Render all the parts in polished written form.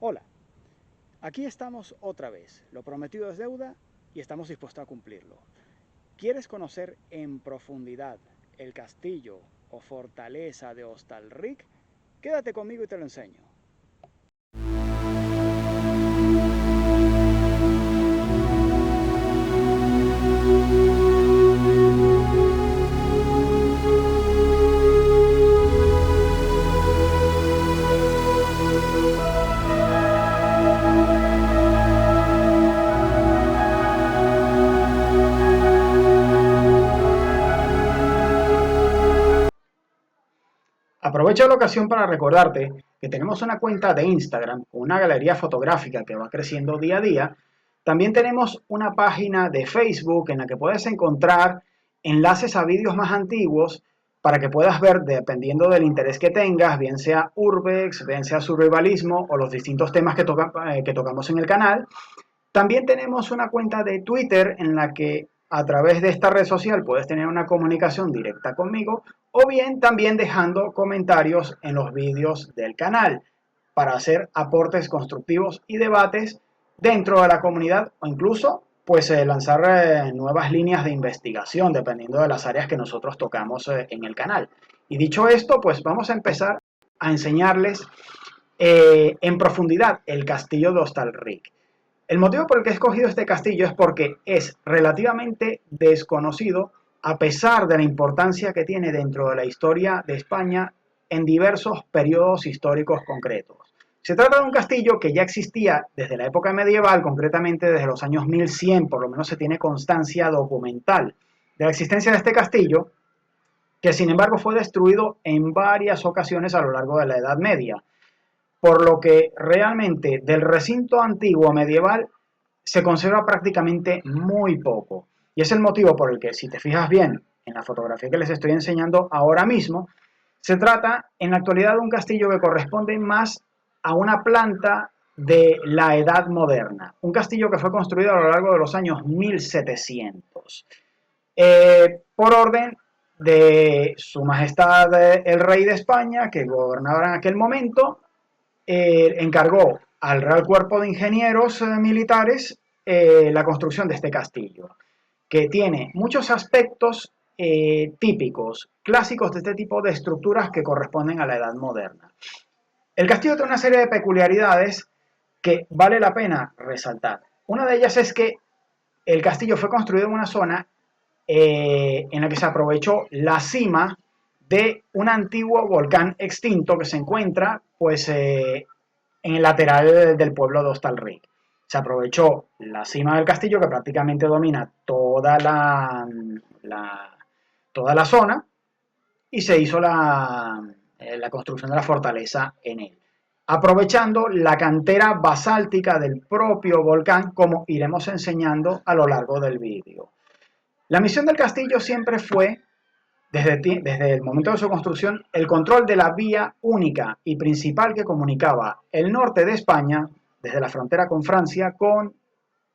Hola, aquí estamos otra vez. Lo prometido es deuda y estamos dispuestos a cumplirlo. ¿Quieres conocer en profundidad el castillo o fortaleza de Ostalric? Quédate conmigo y te lo enseño. Aprovecho la ocasión para recordarte que tenemos una cuenta de Instagram con una galería fotográfica que va creciendo día a día. También tenemos una página de Facebook en la que puedes encontrar enlaces a vídeos más antiguos para que puedas ver, dependiendo del interés que tengas, bien sea urbex, bien sea survivalismo o los distintos temas que tocamos en el canal. También tenemos una cuenta de Twitter en la que a través de esta red social puedes tener una comunicación directa conmigo o bien también dejando comentarios en los vídeos del canal para hacer aportes constructivos y debates dentro de la comunidad o incluso pues lanzar nuevas líneas de investigación dependiendo de las áreas que nosotros tocamos en el canal. Y dicho esto, pues vamos a empezar a enseñarles en profundidad el castillo de Ostalric. El motivo por el que he escogido este castillo es porque es relativamente desconocido a pesar de la importancia que tiene dentro de la historia de España en diversos periodos históricos concretos. Se trata de un castillo que ya existía desde la época medieval, concretamente desde los años 1100, por lo menos se tiene constancia documental de la existencia de este castillo, que sin embargo fue destruido en varias ocasiones a lo largo de la Edad Media, por lo que realmente del recinto antiguo medieval se conserva prácticamente muy poco. Y es el motivo por el que, si te fijas bien en la fotografía que les estoy enseñando ahora mismo, se trata en la actualidad de un castillo que corresponde más a una planta de la Edad Moderna. Un castillo que fue construido a lo largo de los años 1700. Por orden de Su Majestad el Rey de España, que gobernaba en aquel momento, encargó al Real Cuerpo de Ingenieros Militares la construcción de este castillo, que tiene muchos aspectos típicos, clásicos de este tipo de estructuras que corresponden a la Edad Moderna. El castillo tiene una serie de peculiaridades que vale la pena resaltar. Una de ellas es que el castillo fue construido en una zona en la que se aprovechó la cima de un antiguo volcán extinto que se encuentra pues, en el lateral del pueblo de Hostalric. Se aprovechó la cima del castillo que prácticamente domina toda la zona y se hizo la construcción de la fortaleza en él, aprovechando la cantera basáltica del propio volcán, como iremos enseñando a lo largo del vídeo. La misión del castillo siempre fue, desde el momento de su construcción, el control de la vía única y principal que comunicaba el norte de España, desde la frontera con Francia, con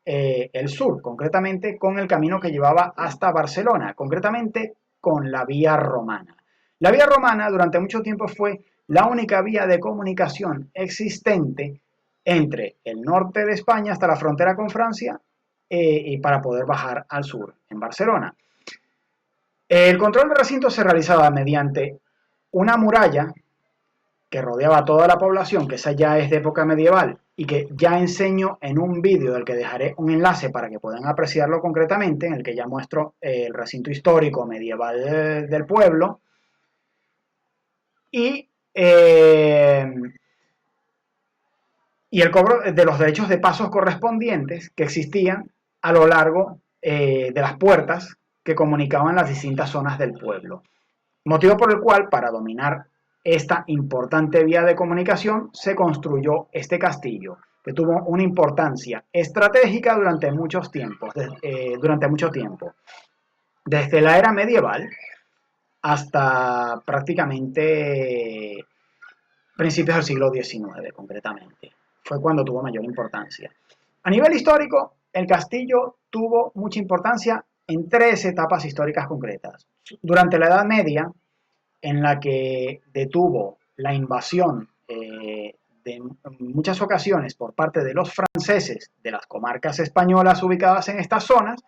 el sur, concretamente con el camino que llevaba hasta Barcelona, concretamente con la vía romana. La vía romana durante mucho tiempo fue la única vía de comunicación existente entre el norte de España hasta la frontera con Francia y para poder bajar al sur, en Barcelona. El control del recinto se realizaba mediante una muralla que rodeaba a toda la población, que esa ya es de época medieval y que ya enseño en un vídeo del que dejaré un enlace para que puedan apreciarlo concretamente, en el que ya muestro el recinto histórico medieval del pueblo y, eh, y el cobro de los derechos de pasos correspondientes que existían a lo largo de las puertas que comunicaban las distintas zonas del pueblo. Motivo por el cual, para dominar esta importante vía de comunicación, se construyó este castillo, que tuvo una importancia estratégica durante mucho tiempo, desde la era medieval hasta prácticamente principios del siglo XIX, concretamente. Fue cuando tuvo mayor importancia. A nivel histórico, el castillo tuvo mucha importancia en tres etapas históricas concretas. Durante la Edad Media, en la que detuvo la invasión en muchas ocasiones por parte de los franceses de las comarcas españolas ubicadas en estas zonas,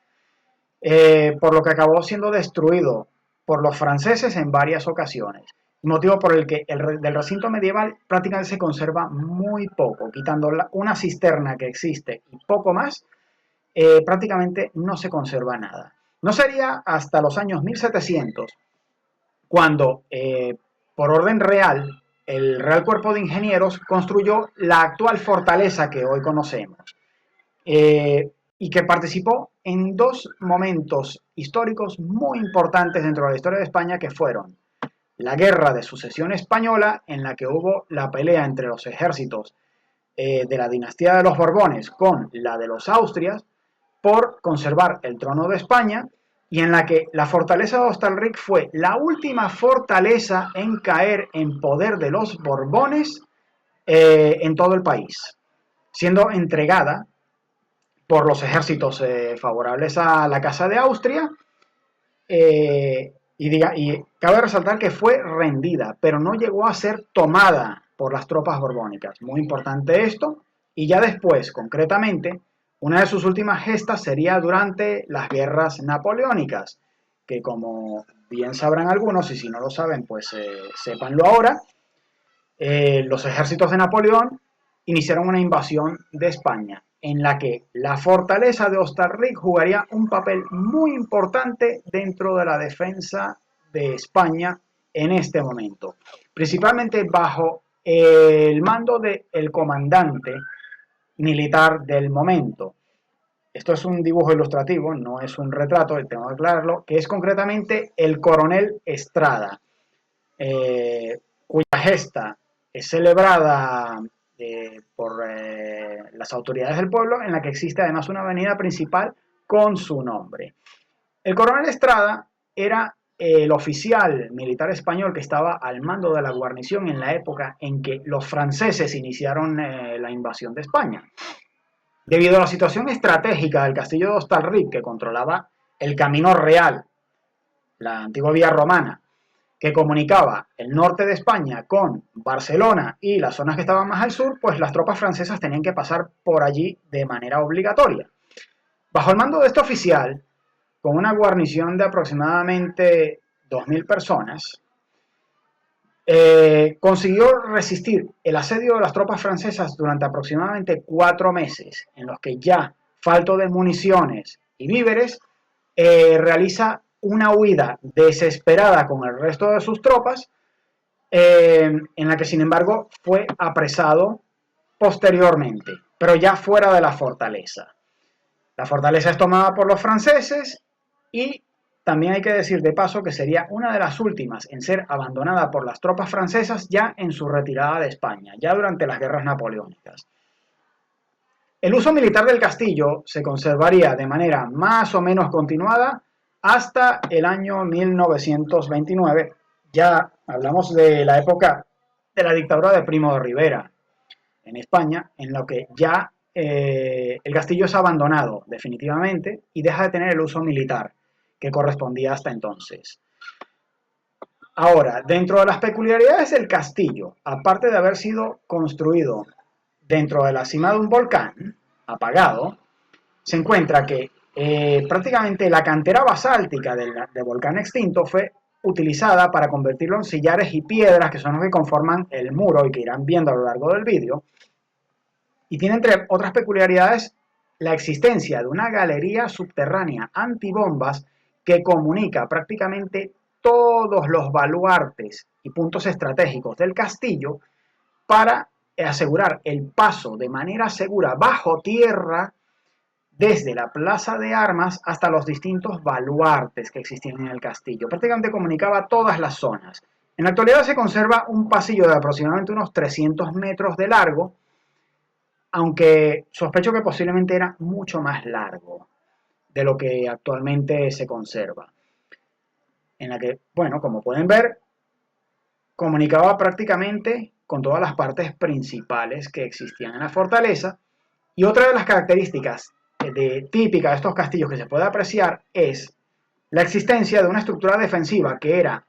por lo que acabó siendo destruido por los franceses en varias ocasiones, motivo por el que del recinto medieval prácticamente se conserva muy poco, quitando una cisterna que existe y poco más, prácticamente no se conserva nada. No sería hasta los años 1700 cuando, por orden real, el Real Cuerpo de Ingenieros construyó la actual fortaleza que hoy conocemos, y que participó en dos momentos históricos muy importantes dentro de la historia de España, que fueron la Guerra de Sucesión Española, en la que hubo la pelea entre los ejércitos de la dinastía de los Borbones con la de los Austrias por conservar el trono de España, y en la que la fortaleza de Hostalric fue la última fortaleza en caer en poder de los Borbones en todo el país, siendo entregada por los ejércitos favorables a la Casa de Austria, y cabe resaltar que fue rendida, pero no llegó a ser tomada por las tropas borbónicas. Muy importante esto. Y ya después, concretamente, una de sus últimas gestas sería durante las guerras napoleónicas, que como bien sabrán algunos, y si no lo saben, pues sépanlo ahora, los ejércitos de Napoleón iniciaron una invasión de España, en la que la fortaleza de Hostalric jugaría un papel muy importante dentro de la defensa de España en este momento, principalmente bajo el mando del comandante militar del momento. Esto es un dibujo ilustrativo, no es un retrato, tengo que aclararlo, que es concretamente el coronel Estrada, cuya gesta es celebrada por las autoridades del pueblo, en la que existe además una avenida principal con su nombre. El coronel Estrada era el oficial militar español que estaba al mando de la guarnición en la época en que los franceses iniciaron la invasión de España. Debido a la situación estratégica del castillo de Hostalric, que controlaba el Camino Real, la antigua vía romana, que comunicaba el norte de España con Barcelona y las zonas que estaban más al sur, pues las tropas francesas tenían que pasar por allí de manera obligatoria. Bajo el mando de este oficial, con una guarnición de aproximadamente 2.000 personas, consiguió resistir el asedio de las tropas francesas durante aproximadamente 4 meses, en los que ya, falto de municiones y víveres, realiza una huida desesperada con el resto de sus tropas, en la que sin embargo fue apresado posteriormente, pero ya fuera de la fortaleza. La fortaleza es tomada por los franceses, y también hay que decir de paso que sería una de las últimas en ser abandonada por las tropas francesas ya en su retirada de España, ya durante las guerras napoleónicas. El uso militar del castillo se conservaría de manera más o menos continuada hasta el año 1929. Ya hablamos de la época de la dictadura de Primo de Rivera en España, en lo que ya el castillo es abandonado definitivamente y deja de tener el uso militar que correspondía hasta entonces. Ahora, dentro de las peculiaridades del castillo, aparte de haber sido construido dentro de la cima de un volcán apagado, se encuentra que prácticamente la cantera basáltica del volcán extinto fue utilizada para convertirlo en sillares y piedras, que son los que conforman el muro y que irán viendo a lo largo del vídeo. Y tiene, entre otras peculiaridades, la existencia de una galería subterránea antibombas que comunica prácticamente todos los baluartes y puntos estratégicos del castillo para asegurar el paso de manera segura bajo tierra desde la plaza de armas hasta los distintos baluartes que existían en el castillo. Prácticamente comunicaba todas las zonas. En la actualidad se conserva un pasillo de aproximadamente unos 300 metros de largo, aunque sospecho que posiblemente era mucho más largo de lo que actualmente se conserva. En la que, bueno, como pueden ver, comunicaba prácticamente con todas las partes principales que existían en la fortaleza. Y otra de las características típicas de estos castillos que se puede apreciar es la existencia de una estructura defensiva que era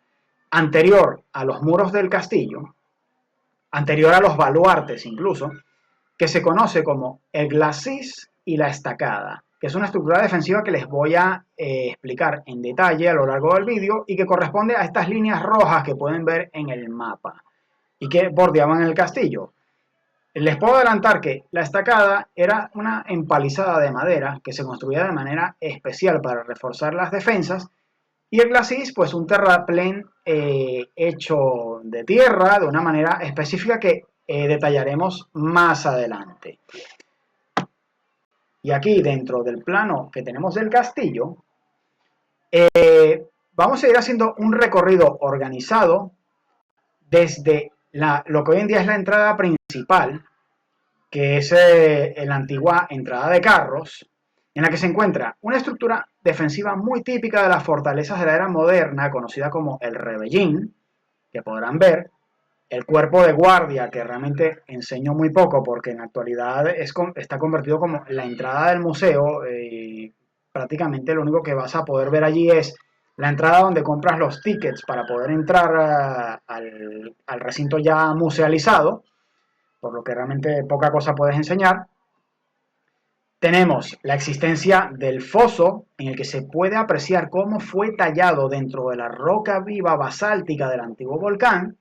anterior a los muros del castillo, anterior a los baluartes incluso, que se conoce como el glacis y la estacada, que es una estructura defensiva que les voy a explicar en detalle a lo largo del vídeo y que corresponde a estas líneas rojas que pueden ver en el mapa y que bordeaban el castillo. Les puedo adelantar que la estacada era una empalizada de madera que se construía de manera especial para reforzar las defensas, y el glacis, pues un terraplén hecho de tierra de una manera específica que detallaremos más adelante. Y aquí dentro del plano que tenemos del castillo, vamos a ir haciendo un recorrido organizado desde lo que hoy en día es la entrada principal, que es la antigua entrada de carros, en la que se encuentra una estructura defensiva muy típica de las fortalezas de la era moderna, conocida como el rebellín, que podrán ver, el cuerpo de guardia, que realmente enseño muy poco porque en la actualidad está convertido como la entrada del museo, y prácticamente lo único que vas a poder ver allí es la entrada donde compras los tickets para poder entrar al recinto ya musealizado, por lo que realmente poca cosa puedes enseñar. Tenemos la existencia del foso, en el que se puede apreciar cómo fue tallado dentro de la roca viva basáltica del antiguo volcán,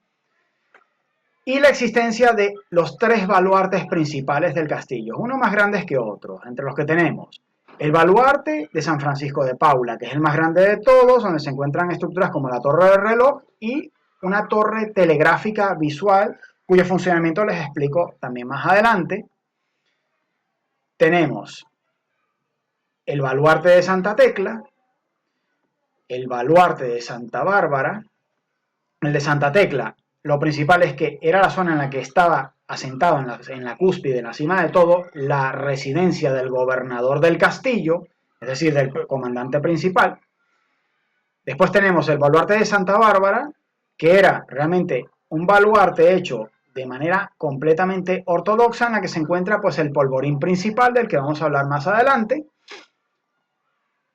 y la existencia de los tres baluartes principales del castillo, uno más grandes que otros, entre los que tenemos el baluarte de San Francisco de Paula, que es el más grande de todos, donde se encuentran estructuras como la torre del reloj y una torre telegráfica visual, cuyo funcionamiento les explico también más adelante. Tenemos el baluarte de Santa Tecla, el baluarte de Santa Bárbara. El de Santa Tecla, lo principal es que era la zona en la que estaba asentado en la cúspide, en la cima de todo, la residencia del gobernador del castillo, es decir, del comandante principal. Después tenemos el baluarte de Santa Bárbara, que era realmente un baluarte hecho de manera completamente ortodoxa, en la que se encuentra pues el polvorín principal, del que vamos a hablar más adelante.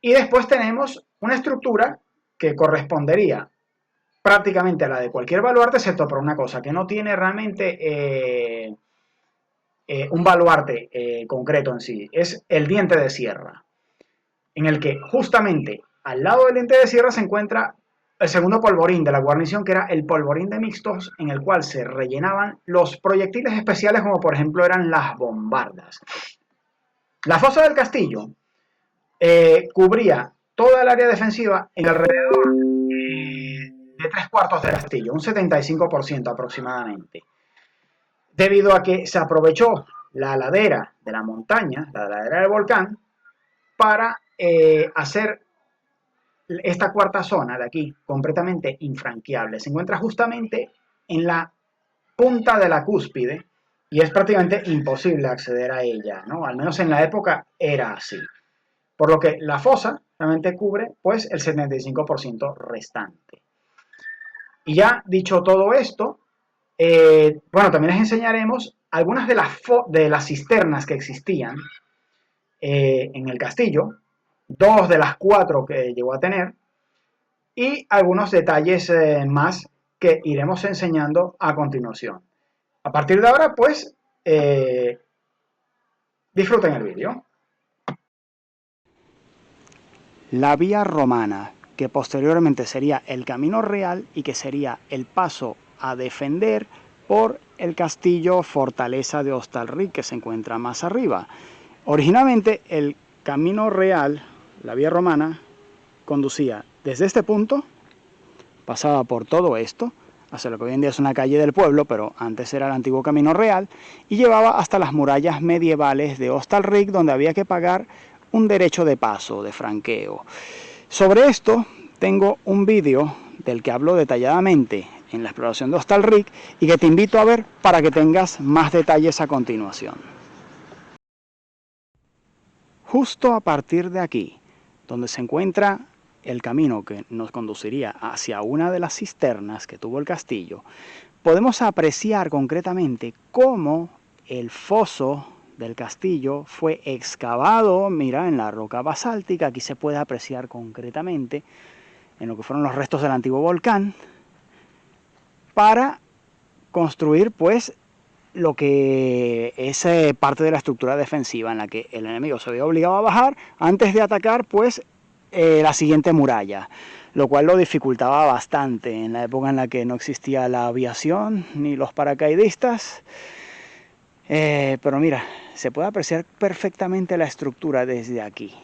Y después tenemos una estructura que correspondería prácticamente a la de cualquier baluarte, excepto por una cosa, que no tiene realmente un baluarte concreto en sí, es el diente de sierra, en el que justamente al lado del diente de sierra se encuentra el segundo polvorín de la guarnición, que era el polvorín de mixtos, en el cual se rellenaban los proyectiles especiales, como por ejemplo eran las bombardas. La fosa del castillo cubría toda el área defensiva en alrededor de 3/4 del castillo, un 75% aproximadamente, debido a que se aprovechó la ladera de la montaña, la ladera del volcán, para hacer esta cuarta zona de aquí completamente infranqueable. Se encuentra justamente en la punta de la cúspide y es prácticamente imposible acceder a ella, ¿no? Al menos en la época era así. Por lo que la fosa realmente cubre pues el 75% restante. Y ya dicho todo esto, bueno, también les enseñaremos algunas de las cisternas que existían en el castillo, 2 de las 4 que llegó a tener, y algunos detalles más que iremos enseñando a continuación. A partir de ahora, pues, disfruten el vídeo. La vía romana, que posteriormente sería el camino real y que sería el paso a defender por el castillo fortaleza de Hostalric, que se encuentra más arriba. Originalmente el camino real, la vía romana, conducía desde este punto, pasaba por todo esto, hacia lo que hoy en día es una calle del pueblo, pero antes era el antiguo camino real, y llevaba hasta las murallas medievales de Hostalric, donde había que pagar un derecho de paso, de franqueo. Sobre esto tengo un vídeo del que hablo detalladamente en la exploración de Hostalric y que te invito a ver para que tengas más detalles a continuación. Justo a partir de aquí, donde se encuentra el camino que nos conduciría hacia una de las cisternas que tuvo el castillo, podemos apreciar concretamente cómo el foso del castillo fue excavado, mira, en la roca basáltica. Aquí se puede apreciar concretamente en lo que fueron los restos del antiguo volcán, para construir pues lo que es parte de la estructura defensiva en la que el enemigo se veía obligado a bajar antes de atacar pues la siguiente muralla, lo cual lo dificultaba bastante en la época en la que no existía la aviación ni los paracaidistas. Pero mira, se puede apreciar perfectamente la estructura desde aquí.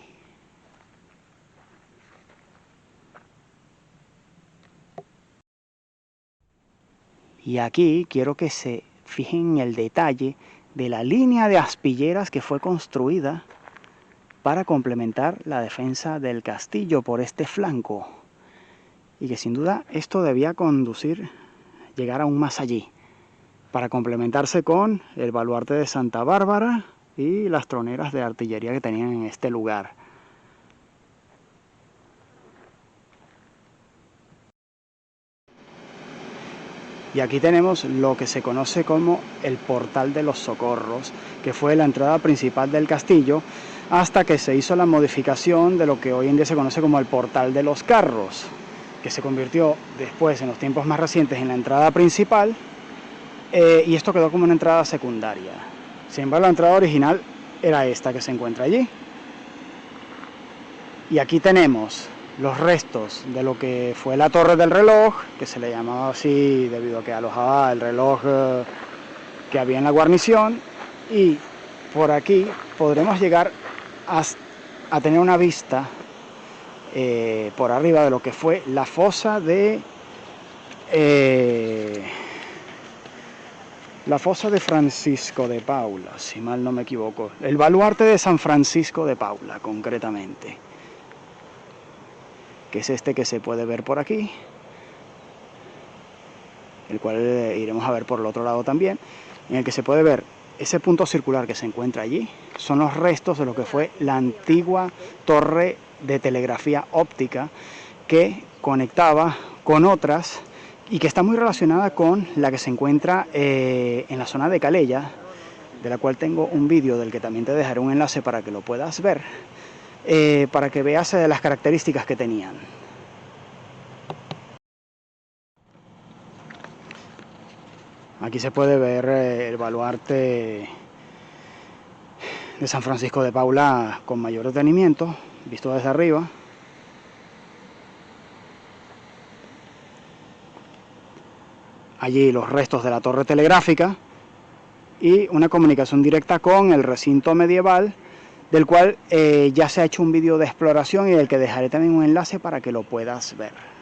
Y aquí quiero que se fijen en el detalle de la línea de aspilleras que fue construida para complementar la defensa del castillo por este flanco. Y que sin duda esto debía conducir, llegar aún más allí, para complementarse con el baluarte de Santa Bárbara y las troneras de artillería que tenían en este lugar. Y aquí tenemos lo que se conoce como el Portal de los Socorros, que fue la entrada principal del castillo, hasta que se hizo la modificación de lo que hoy en día se conoce como el Portal de los Carros, que se convirtió después, en los tiempos más recientes, en la entrada principal, y esto quedó como una entrada secundaria. Sin embargo, la entrada original era esta que se encuentra allí. Y aquí tenemos los restos de lo que fue la torre del reloj, que se le llamaba así debido a que alojaba el reloj que había en la guarnición, y por aquí podremos llegar a tener una vista por arriba de lo que fue la fosa de Francisco de Paula, si mal no me equivoco, el baluarte de San Francisco de Paula concretamente, que es este que se puede ver por aquí, el cual iremos a ver por el otro lado también, en el que se puede ver ese punto circular que se encuentra allí. Son los restos de lo que fue la antigua torre de telegrafía óptica que conectaba con otras y que está muy relacionada con la que se encuentra en la zona de Calella, de la cual tengo un vídeo del que también te dejaré un enlace para que lo puedas ver, para que veas las características que tenían. Aquí se puede ver el baluarte de San Francisco de Paula con mayor detenimiento, visto desde arriba. Allí los restos de la torre telegráfica y una comunicación directa con el recinto medieval, del cual ya se ha hecho un vídeo de exploración y del que dejaré también un enlace para que lo puedas ver.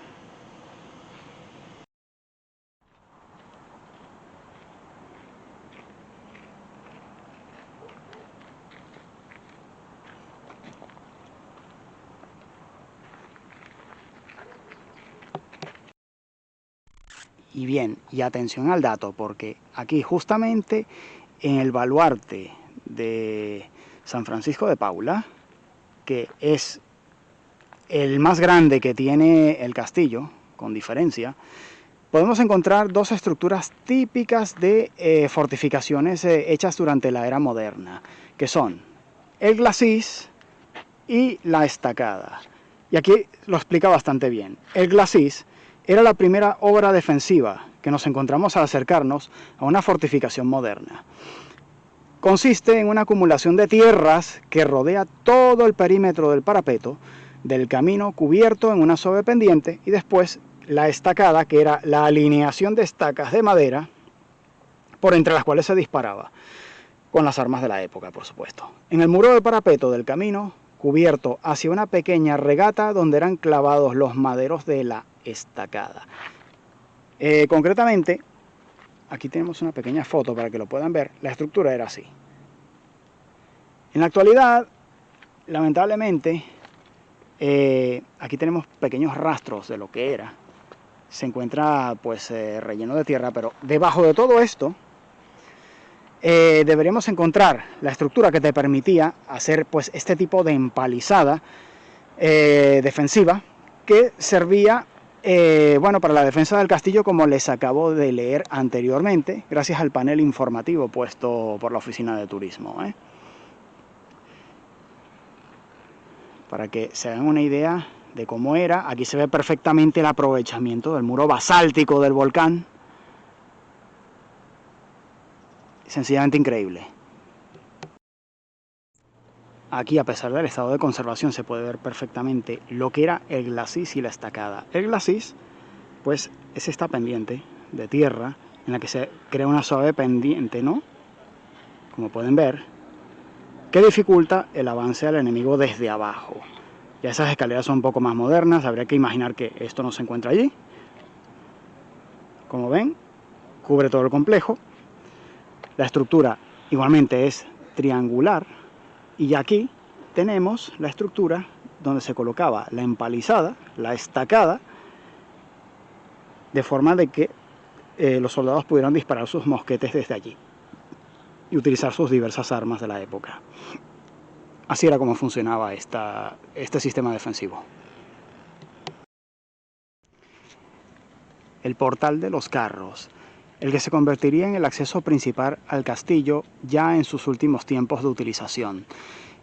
Y bien, y atención al dato, porque aquí justamente en el baluarte de San Francisco de Paula, que es el más grande que tiene el castillo, con diferencia, podemos encontrar dos estructuras típicas de fortificaciones hechas durante la era moderna, que son el glacis y la estacada. Y aquí lo explica bastante bien. El glacis era la primera obra defensiva que nos encontramos al acercarnos a una fortificación moderna. Consiste en una acumulación de tierras que rodea todo el perímetro del parapeto, del camino cubierto en una suave pendiente, y después la estacada, que era la alineación de estacas de madera por entre las cuales se disparaba, con las armas de la época, por supuesto. En el muro del parapeto del camino cubierto hacia una pequeña regata donde eran clavados los maderos de la estacada. Concretamente, aquí tenemos una pequeña foto para que lo puedan ver. La estructura era así. En la actualidad, lamentablemente, aquí tenemos pequeños rastros de lo que era. Se encuentra pues relleno de tierra, pero debajo de todo esto deberíamos encontrar la estructura que te permitía hacer pues este tipo de empalizada defensiva, que servía bueno, para la defensa del castillo, como les acabo de leer anteriormente, gracias al panel informativo puesto por la oficina de turismo, para que se hagan una idea de cómo era. Aquí se ve perfectamente el aprovechamiento del muro basáltico del volcán. sencillamente increíble. Aquí, a pesar del estado de conservación, se puede ver perfectamente lo que era el glacis y la estacada. El glacis, pues, es esta pendiente de tierra en la que se crea una suave pendiente, ¿no? Como pueden ver, que dificulta el avance del enemigo desde abajo. Ya esas escaleras son un poco más modernas, habría que imaginar que esto no se encuentra allí. Como ven, cubre todo el complejo. La estructura igualmente es triangular. Y aquí tenemos la estructura donde se colocaba la empalizada, la estacada, de forma de que los soldados pudieran disparar sus mosquetes desde allí y utilizar sus diversas armas de la época. Así era como funcionaba este sistema defensivo. El portal de los carros, el que se convertiría en el acceso principal al castillo ya en sus últimos tiempos de utilización.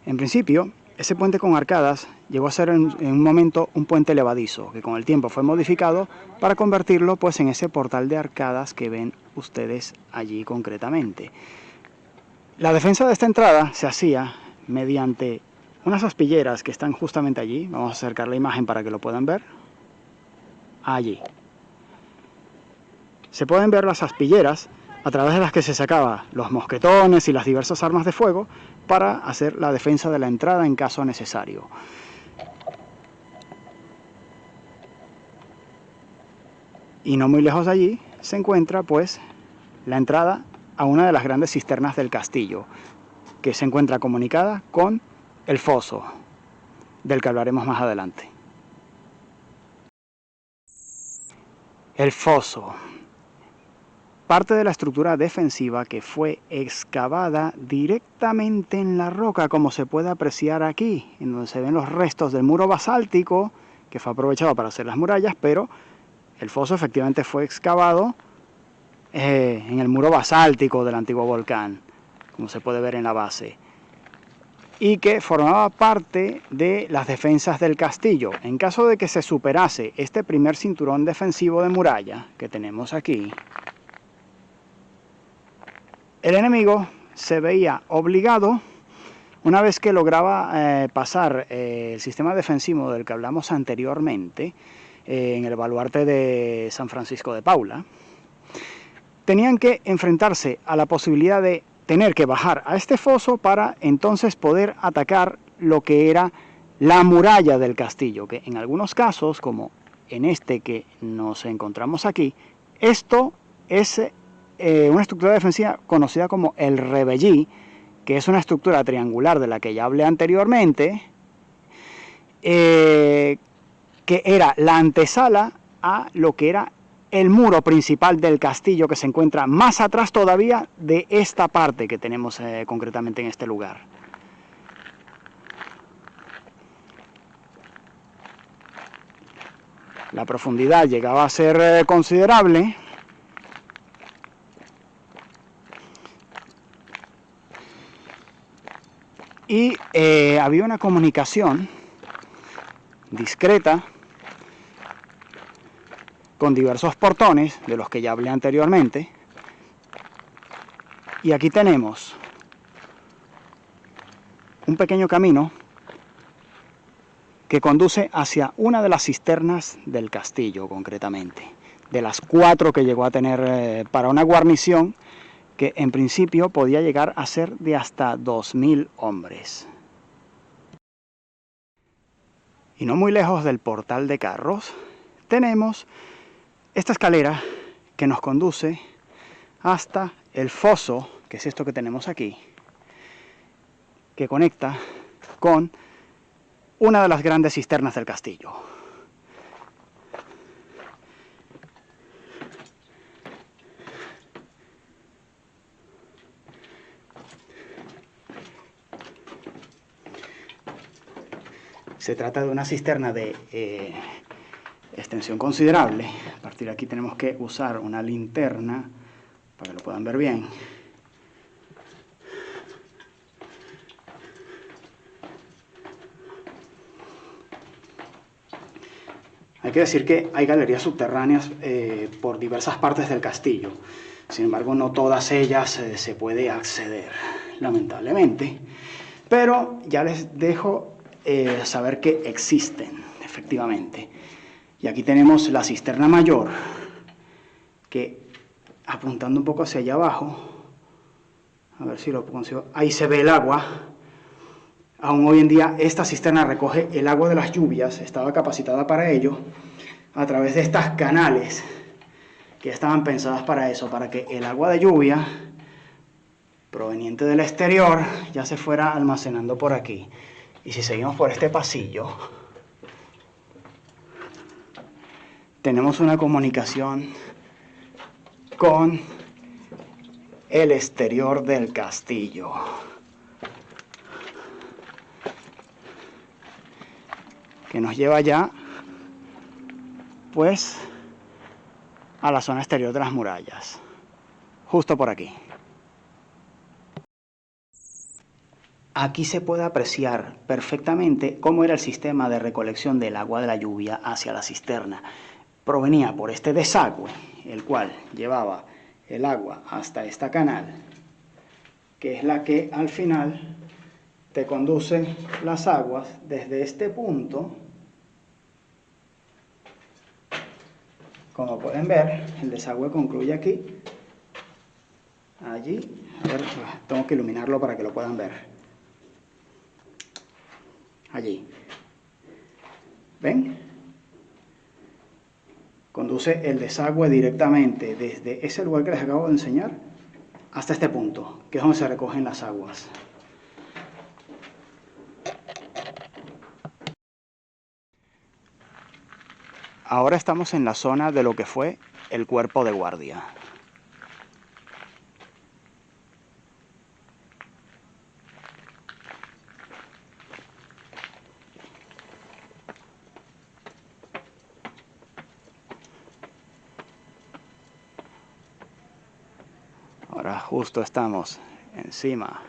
En principio, ese puente con arcadas llegó a ser en un momento un puente levadizo, que con el tiempo fue modificado para convertirlo pues en ese portal de arcadas que ven ustedes allí concretamente. La defensa de esta entrada se hacía mediante unas aspilleras que están justamente allí. Vamos a acercar la imagen para que lo puedan ver. Allí. Se pueden ver las aspilleras a través de las que se sacaban los mosquetones y las diversas armas de fuego para hacer la defensa de la entrada en caso necesario. Y no muy lejos de allí se encuentra pues la entrada a una de las grandes cisternas del castillo, que se encuentra comunicada con el foso, del que hablaremos más adelante. El foso. Parte de la estructura defensiva que fue excavada directamente en la roca, como se puede apreciar aquí, en donde se ven los restos del muro basáltico, que fue aprovechado para hacer las murallas, pero el foso efectivamente fue excavado en el muro basáltico del antiguo volcán, como se puede ver en la base, y que formaba parte de las defensas del castillo. En caso de que se superase este primer cinturón defensivo de muralla que tenemos aquí, el enemigo se veía obligado, una vez que lograba pasar el sistema defensivo del que hablamos anteriormente, en el baluarte de San Francisco de Paula, tenían que enfrentarse a la posibilidad de tener que bajar a este foso para entonces poder atacar lo que era la muralla del castillo, que en algunos casos, como en este que nos encontramos aquí, esto es una estructura defensiva conocida como el rebellí, que es una estructura triangular de la que ya hablé anteriormente, que era la antesala a lo que era el muro principal del castillo, que se encuentra más atrás todavía de esta parte que tenemos concretamente en este lugar. La profundidad llegaba a ser considerable. Y había una comunicación discreta con diversos portones, de los que ya hablé anteriormente. Y aquí tenemos un pequeño camino que conduce hacia una de las cisternas del castillo, concretamente, de las 4 que llegó a tener para una guarnición que en principio podía llegar a ser de hasta 2000 hombres. Y no muy lejos del portal de carros tenemos esta escalera que nos conduce hasta el foso, que es esto que tenemos aquí, que conecta con una de las grandes cisternas del castillo. Se trata de una cisterna de extensión considerable. A partir de aquí tenemos que usar una linterna para que lo puedan ver bien. Hay que decir que hay galerías subterráneas por diversas partes del castillo. Sin embargo, no todas ellas se puede acceder, lamentablemente. Pero ya les dejo saber que existen, efectivamente. Y aquí tenemos la cisterna mayor, que apuntando un poco hacia allá abajo, a ver si lo consigo, ahí se ve el agua. Aún hoy en día esta cisterna recoge el agua de las lluvias, estaba capacitada para ello, a través de estas canales que estaban pensadas para eso, para que el agua de lluvia proveniente del exterior ya se fuera almacenando por aquí. Y si seguimos por este pasillo, tenemos una comunicación con el exterior del castillo. Que nos lleva ya, pues, a la zona exterior de las murallas. Justo por aquí. Aquí se puede apreciar perfectamente cómo era el sistema de recolección del agua de la lluvia hacia la cisterna. Provenía por este desagüe, el cual llevaba el agua hasta esta canal, que es la que al final te conduce las aguas desde este punto. Como pueden ver, el desagüe concluye aquí, allí. A ver, tengo que iluminarlo para que lo puedan ver. Allí. ¿Ven? Conduce el desagüe directamente desde ese lugar que les acabo de enseñar hasta este punto, que es donde se recogen las aguas. Ahora estamos en la zona de lo que fue el cuerpo de guardia. Ahora justo estamos encima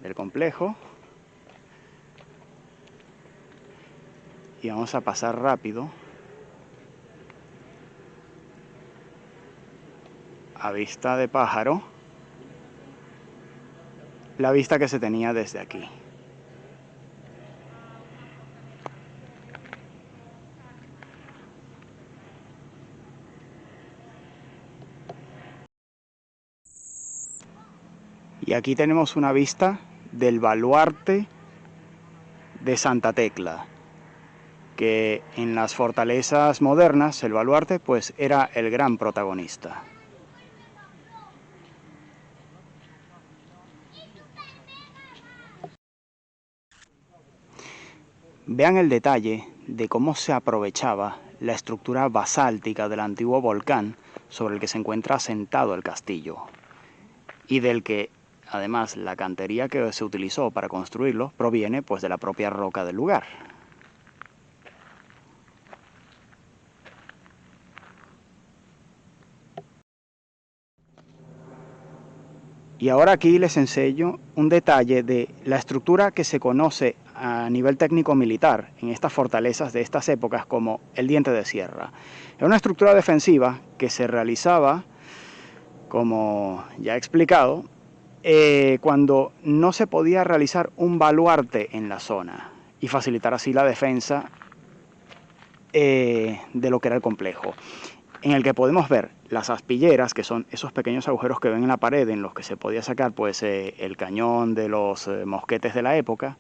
del complejo y vamos a pasar rápido a vista de pájaro la vista que se tenía desde aquí. Y aquí tenemos una vista del baluarte de Santa Tecla, que en las fortalezas modernas el baluarte pues era el gran protagonista. Vean el detalle de cómo se aprovechaba la estructura basáltica del antiguo volcán sobre el que se encuentra asentado el castillo, y del que además la cantería que se utilizó para construirlo proviene pues de la propia roca del lugar. Y ahora aquí les enseño un detalle de la estructura que se conoce a nivel técnico militar en estas fortalezas de estas épocas como el diente de sierra. Es una estructura defensiva que se realizaba, como ya he explicado, cuando no se podía realizar un baluarte en la zona y facilitar así la defensa de lo que era el complejo, en el que podemos ver las aspilleras, que son esos pequeños agujeros que ven en la pared en los que se podía sacar pues, el cañón de los mosquetes de la época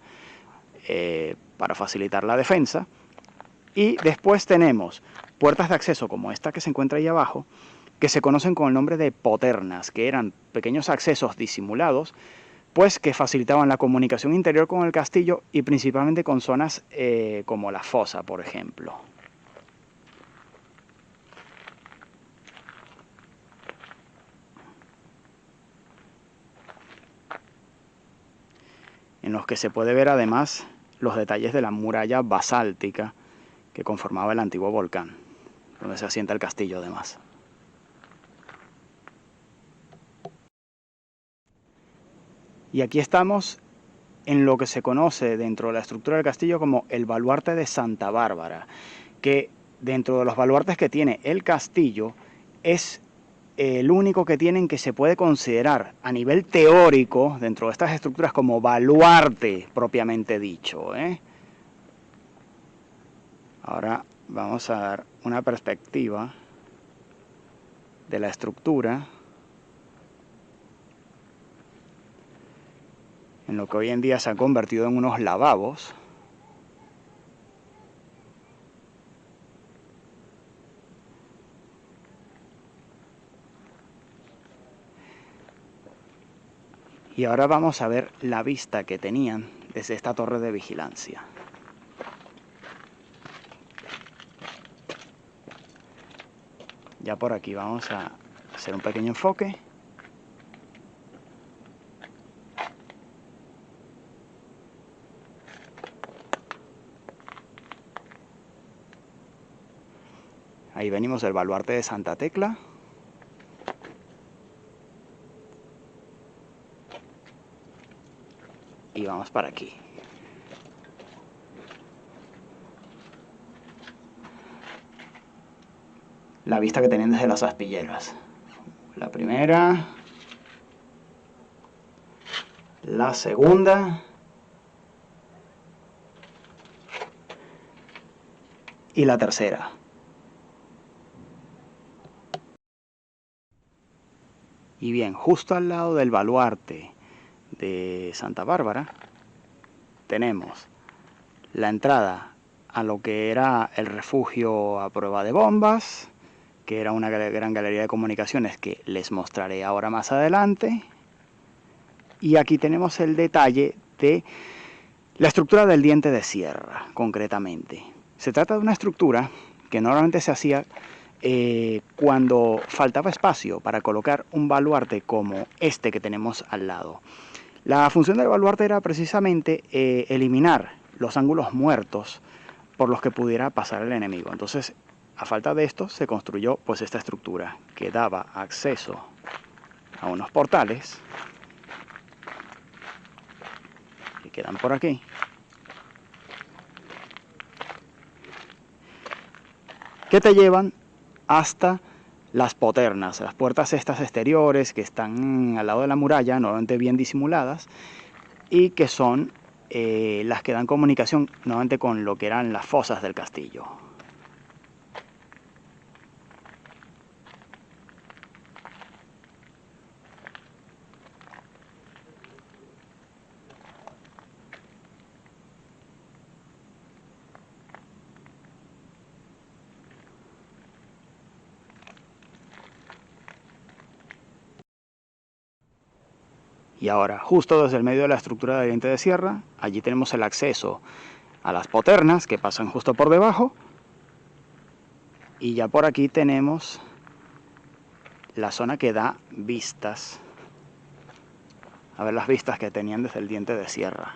para facilitar la defensa. Y después tenemos puertas de acceso como esta que se encuentra ahí abajo, que se conocen con el nombre de poternas, que eran pequeños accesos disimulados, pues que facilitaban la comunicación interior con el castillo y principalmente con zonas como la fosa, por ejemplo. En los que se puede ver además los detalles de la muralla basáltica que conformaba el antiguo volcán, donde se asienta el castillo además. Y aquí estamos en lo que se conoce dentro de la estructura del castillo como el baluarte de Santa Bárbara, que dentro de los baluartes que tiene el castillo es el único que tienen que se puede considerar a nivel teórico dentro de estas estructuras como baluarte propiamente dicho, ¿eh? Ahora vamos a dar una perspectiva de la estructura en lo que hoy en día se ha convertido en unos lavabos. Y ahora vamos a ver la vista que tenían desde esta torre de vigilancia. Ya por aquí vamos a hacer un pequeño enfoque. Ahí venimos del baluarte de Santa Tecla. Y vamos para aquí. La vista que tenían desde las aspilleras. La primera. La segunda. Y la tercera. Y bien, justo al lado del baluarte de Santa Bárbara tenemos la entrada a lo que era el refugio a prueba de bombas, que era una gran galería de comunicaciones que les mostraré ahora más adelante. Y aquí tenemos el detalle de la estructura del diente de sierra, concretamente. Se trata de una estructura que normalmente se hacía cuando faltaba espacio para colocar un baluarte como este que tenemos al lado. La función del baluarte era precisamente eliminar los ángulos muertos por los que pudiera pasar el enemigo. Entonces, a falta de esto, se construyó pues esta estructura que daba acceso a unos portales que quedan por aquí, que te llevan hasta las poternas, las puertas estas exteriores que están al lado de la muralla, normalmente bien disimuladas, y que son las que dan comunicación nuevamente con lo que eran las fosas del castillo. Y ahora, justo desde el medio de la estructura de diente de sierra, allí tenemos el acceso a las poternas que pasan justo por debajo. Y ya por aquí tenemos la zona que da vistas. A ver las vistas que tenían desde el diente de sierra.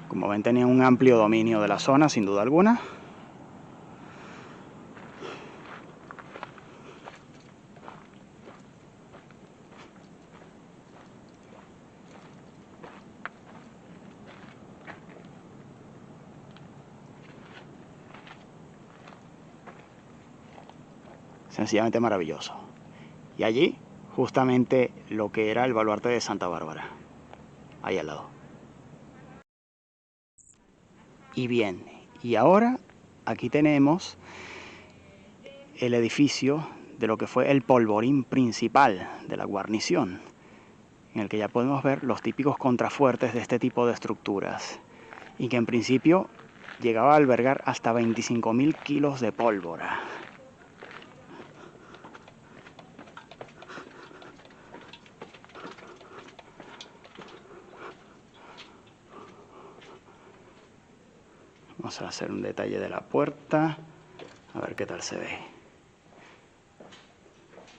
Como ven, tenían un amplio dominio de la zona, sin duda alguna. Sencillamente maravilloso. Y allí, justamente lo que era el baluarte de Santa Bárbara, ahí al lado. Y bien, y ahora aquí tenemos el edificio de lo que fue el polvorín principal de la guarnición, en el que ya podemos ver los típicos contrafuertes de este tipo de estructuras, y que en principio llegaba a albergar hasta 25.000 kilos de pólvora. Vamos a hacer un detalle de la puerta, a ver qué tal se ve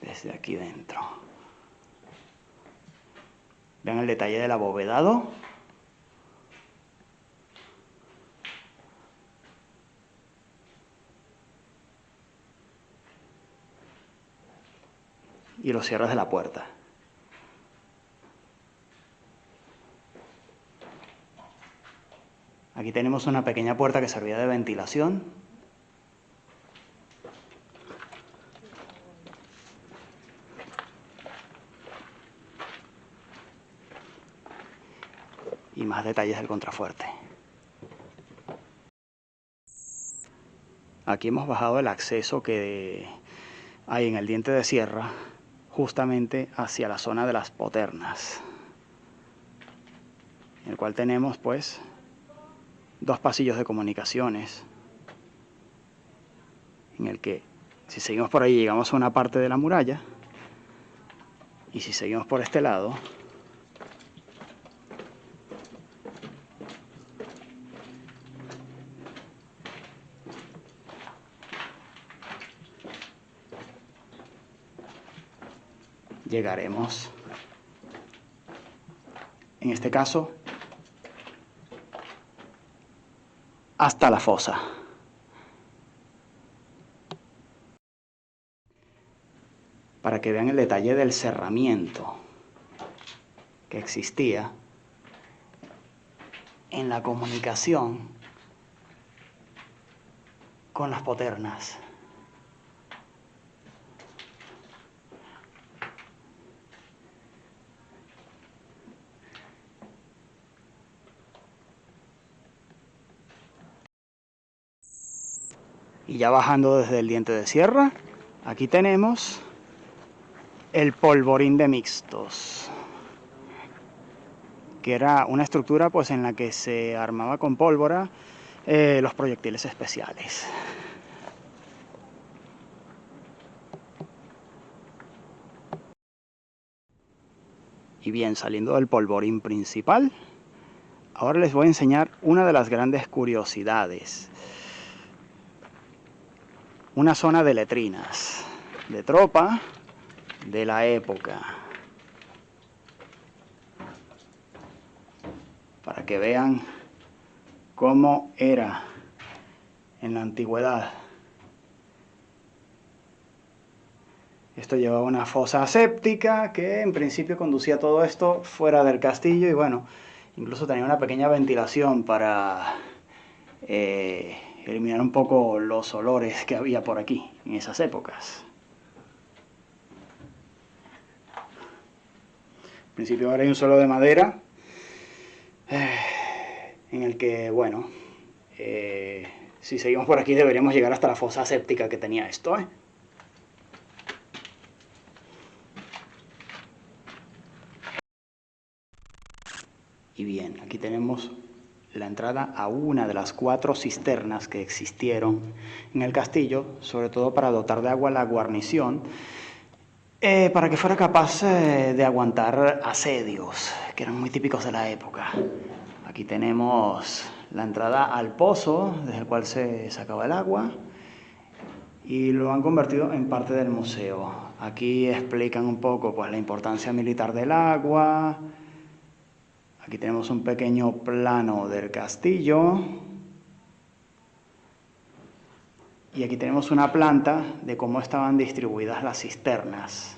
desde aquí dentro. Vean el detalle del abovedado. y los cierres de la puerta. Aquí tenemos una pequeña puerta que servía de ventilación. Y más detalles del contrafuerte. Aquí hemos bajado el acceso que hay en el diente de sierra, justamente hacia la zona de las poternas, en el cual tenemos pues dos pasillos de comunicaciones, en el que si seguimos por ahí llegamos a una parte de la muralla, y si seguimos por este lado llegaremos, en este caso, hasta la fosa. Para que vean el detalle del cerramiento que existía en la comunicación con las poternas. Y ya bajando desde el diente de sierra, aquí tenemos el polvorín de mixtos, que era una estructura pues en la que se armaba con pólvora los proyectiles especiales. Y bien, saliendo del polvorín principal, ahora les voy a enseñar una de las grandes curiosidades. Una zona de letrinas, de tropa, de la época. Para que vean cómo era en la antigüedad. Esto llevaba una fosa séptica que en principio conducía todo esto fuera del castillo y bueno, incluso tenía una pequeña ventilación para eliminar un poco los olores que había por aquí en esas épocas. En principio ahora hay un suelo de madera en el que, bueno, si seguimos por aquí deberíamos llegar hasta la fosa séptica que tenía esto, Y bien, aquí tenemos la entrada a una de las 4 cisternas que existieron en el castillo, sobre todo para dotar de agua la guarnición, para que fuera capaz de aguantar asedios, que eran muy típicos de la época. Aquí tenemos la entrada al pozo, desde el cual se sacaba el agua, y lo han convertido en parte del museo. Aquí explican un poco pues, la importancia militar del agua. Aquí tenemos un pequeño plano del castillo. Y aquí tenemos una planta de cómo estaban distribuidas las cisternas.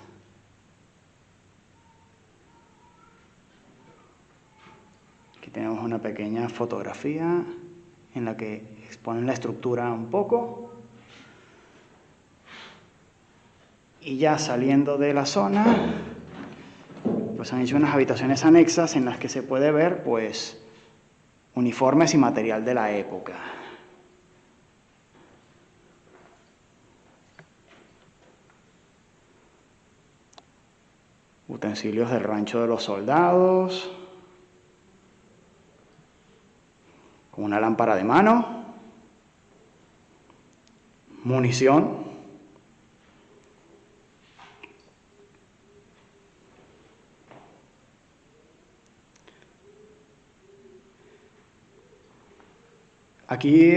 Aquí tenemos una pequeña fotografía en la que exponen la estructura un poco. Y ya saliendo de la zona, pues han hecho unas habitaciones anexas en las que se puede ver pues uniformes y material de la época. Utensilios del rancho de los soldados, con una lámpara de mano, munición, aquí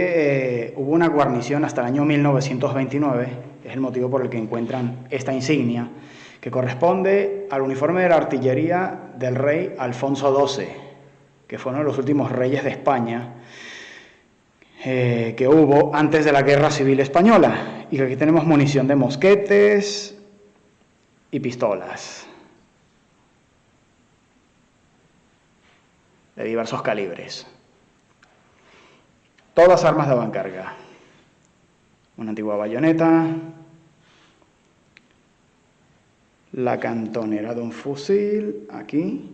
hubo una guarnición hasta el año 1929, es el motivo por el que encuentran esta insignia, que corresponde al uniforme de la artillería del rey Alfonso XII, que fue uno de los últimos reyes de España que hubo antes de la Guerra Civil Española. Y aquí tenemos munición de mosquetes y pistolas de diversos calibres. Todas armas de avancarga. Una antigua bayoneta, la cantonera de un fusil, aquí.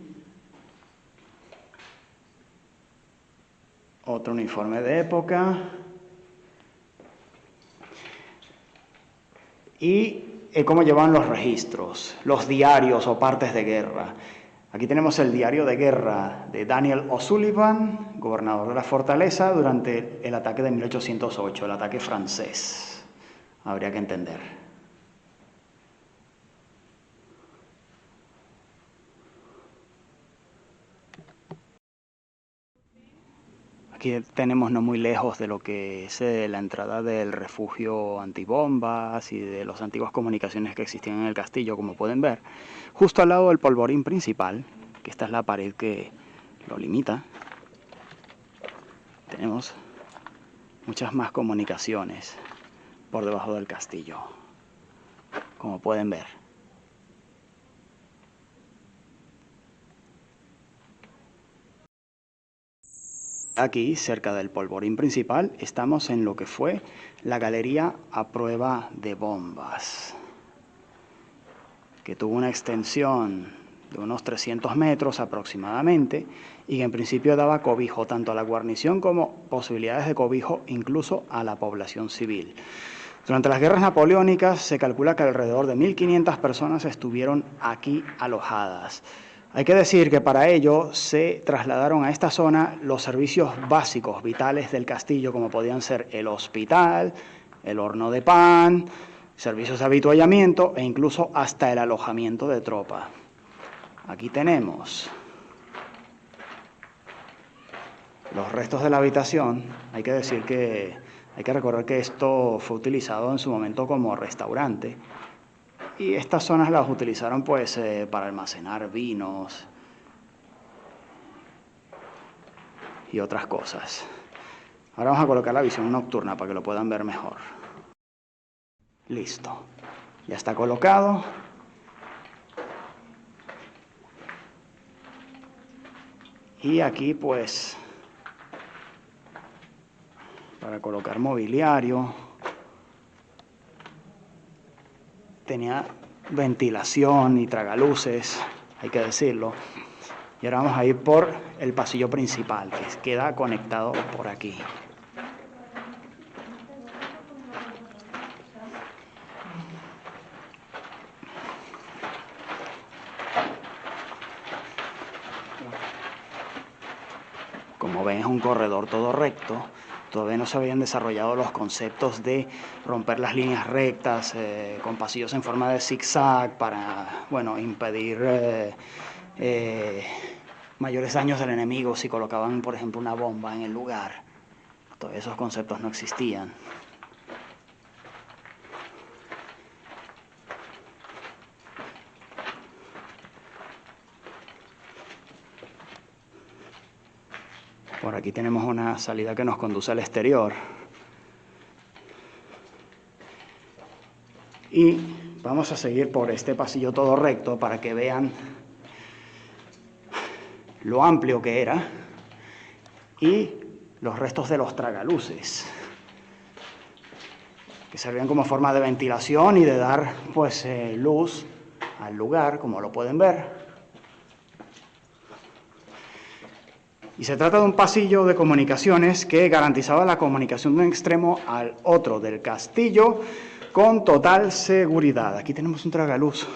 Otro uniforme de época. Y cómo llevan los registros, los diarios o partes de guerra. Aquí tenemos el diario de guerra de Daniel O'Sullivan, gobernador de la fortaleza, durante el ataque de 1808, el ataque francés. Habría que entender. Aquí tenemos no muy lejos de lo que es la entrada del refugio antibombas y de las antiguas comunicaciones que existían en el castillo, como pueden ver. Justo al lado del polvorín principal, que esta es la pared que lo limita, tenemos muchas más comunicaciones por debajo del castillo, como pueden ver. Aquí, cerca del polvorín principal, estamos en lo que fue la galería a prueba de bombas, que tuvo una extensión de unos 300 metros aproximadamente y que en principio daba cobijo tanto a la guarnición como posibilidades de cobijo incluso a la población civil. Durante las guerras napoleónicas se calcula que alrededor de 1.500 personas estuvieron aquí alojadas. Hay que decir que para ello se trasladaron a esta zona los servicios básicos, vitales del castillo, como podían ser el hospital, el horno de pan, servicios de avituallamiento e incluso hasta el alojamiento de tropa. Aquí tenemos los restos de la habitación. Hay que decir que hay que recordar que esto fue utilizado en su momento como restaurante. Y estas zonas las utilizaron pues para almacenar vinos y otras cosas. Ahora vamos a colocar la visión nocturna para que lo puedan ver mejor. Listo. Ya está colocado. Y aquí pues para colocar mobiliario. Tenía ventilación y tragaluces, hay que decirlo. Y ahora vamos a ir por el pasillo principal, que queda conectado por aquí. Como ven, es un corredor todo recto. Todavía no se habían desarrollado los conceptos de romper las líneas rectas con pasillos en forma de zigzag para, bueno, impedir mayores daños del enemigo si colocaban, por ejemplo, una bomba en el lugar. Todos esos conceptos no existían. Por aquí tenemos una salida que nos conduce al exterior. Y vamos a seguir por este pasillo todo recto para que vean lo amplio que era y los restos de los tragaluces, que servían como forma de ventilación y de dar pues luz al lugar, como lo pueden ver. Y se trata de un pasillo de comunicaciones que garantizaba la comunicación de un extremo al otro del castillo con total seguridad. Aquí tenemos un tragaluz,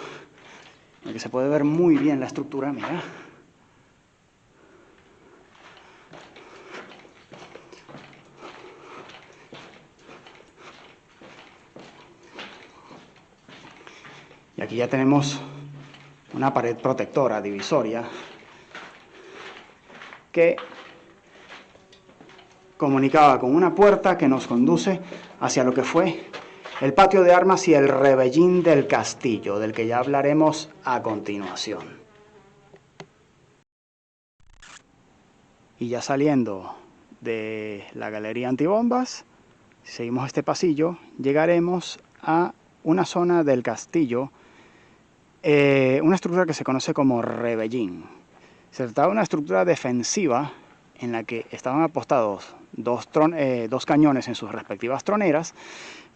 en el que se puede ver muy bien la estructura, mira. Y aquí ya tenemos una pared protectora, divisoria, que comunicaba con una puerta que nos conduce hacia lo que fue el patio de armas y el rebellín del castillo, del que ya hablaremos a continuación. Y ya saliendo de la galería antibombas, si seguimos este pasillo, llegaremos a una zona del castillo una estructura que se conoce como rebellín. Se trataba de una estructura defensiva en la que estaban apostados dos cañones en sus respectivas troneras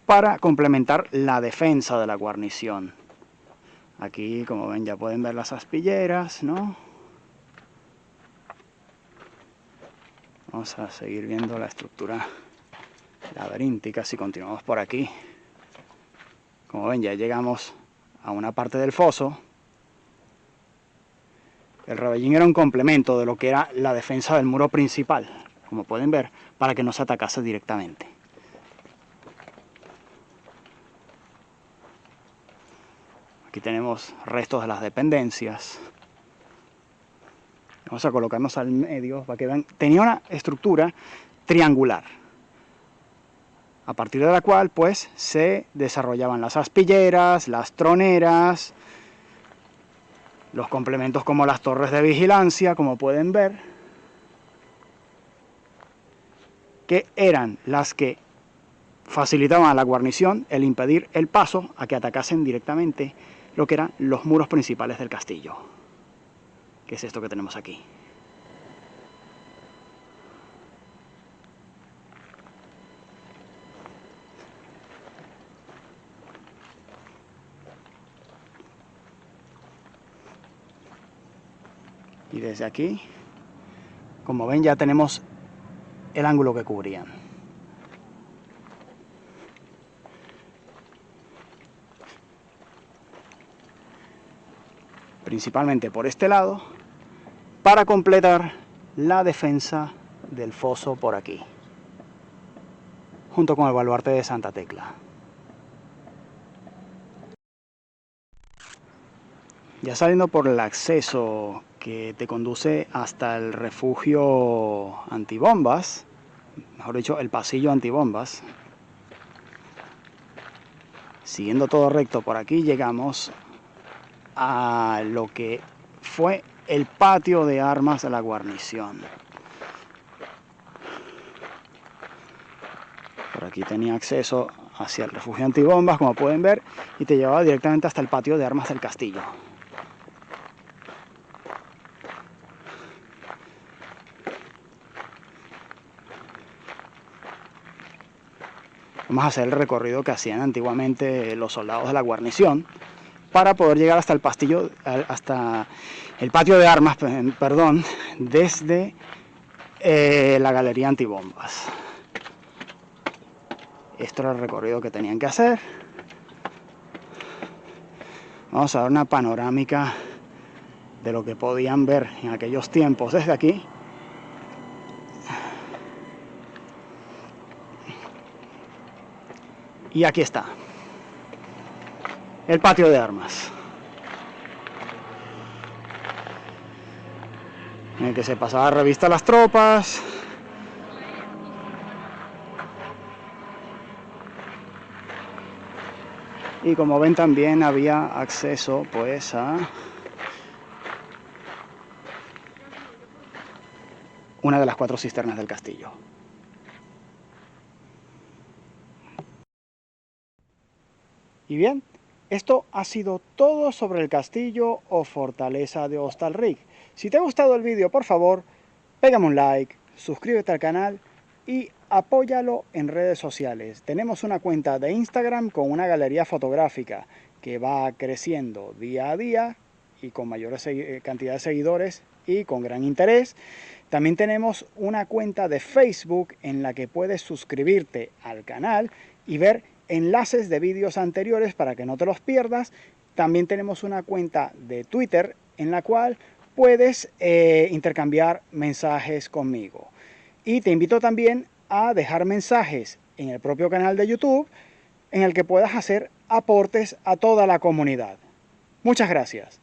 para complementar la defensa de la guarnición. Aquí, como ven, ya pueden ver las aspilleras, ¿no? Vamos a seguir viendo la estructura laberíntica si continuamos por aquí. Como ven, ya llegamos a una parte del foso. El rebellín era un complemento de lo que era la defensa del muro principal, como pueden ver, para que no se atacase directamente. Aquí tenemos restos de las dependencias. Vamos a colocarnos al medio para que vean. Tenía una estructura triangular, a partir de la cual pues se desarrollaban las aspilleras, las troneras, los complementos como las torres de vigilancia, como pueden ver, que eran las que facilitaban a la guarnición el impedir el paso a que atacasen directamente lo que eran los muros principales del castillo, que es esto que tenemos aquí. Y desde aquí, como ven, ya tenemos el ángulo que cubrían. Principalmente por este lado, para completar la defensa del foso por aquí, junto con el baluarte de Santa Tecla. Ya saliendo por el acceso que te conduce hasta el refugio antibombas, mejor dicho, el pasillo antibombas, siguiendo todo recto por aquí llegamos a lo que fue el patio de armas de la guarnición. Por aquí tenía acceso hacia el refugio antibombas, como pueden ver, y te llevaba directamente hasta el patio de armas del castillo. Vamos a hacer el recorrido que hacían antiguamente los soldados de la guarnición para poder llegar hasta el hasta el patio de armas, perdón, desde la galería antibombas. Esto era el recorrido que tenían que hacer. Vamos a dar una panorámica de lo que podían ver en aquellos tiempos desde aquí. Y aquí está el patio de armas, en el que se pasaba revista a las tropas. Y como ven, también había acceso pues a una de las 4 cisternas del castillo. Y bien, esto ha sido todo sobre el castillo o fortaleza de Hostalric. Si te ha gustado el vídeo, por favor, pégame un like, suscríbete al canal y apóyalo en redes sociales. Tenemos una cuenta de Instagram con una galería fotográfica que va creciendo día a día y con mayor cantidad de seguidores y con gran interés. También tenemos una cuenta de Facebook en la que puedes suscribirte al canal y ver enlaces de vídeos anteriores para que no te los pierdas. También tenemos una cuenta de Twitter en la cual puedes intercambiar mensajes conmigo. Y te invito también a dejar mensajes en el propio canal de YouTube en el que puedas hacer aportes a toda la comunidad. Muchas gracias.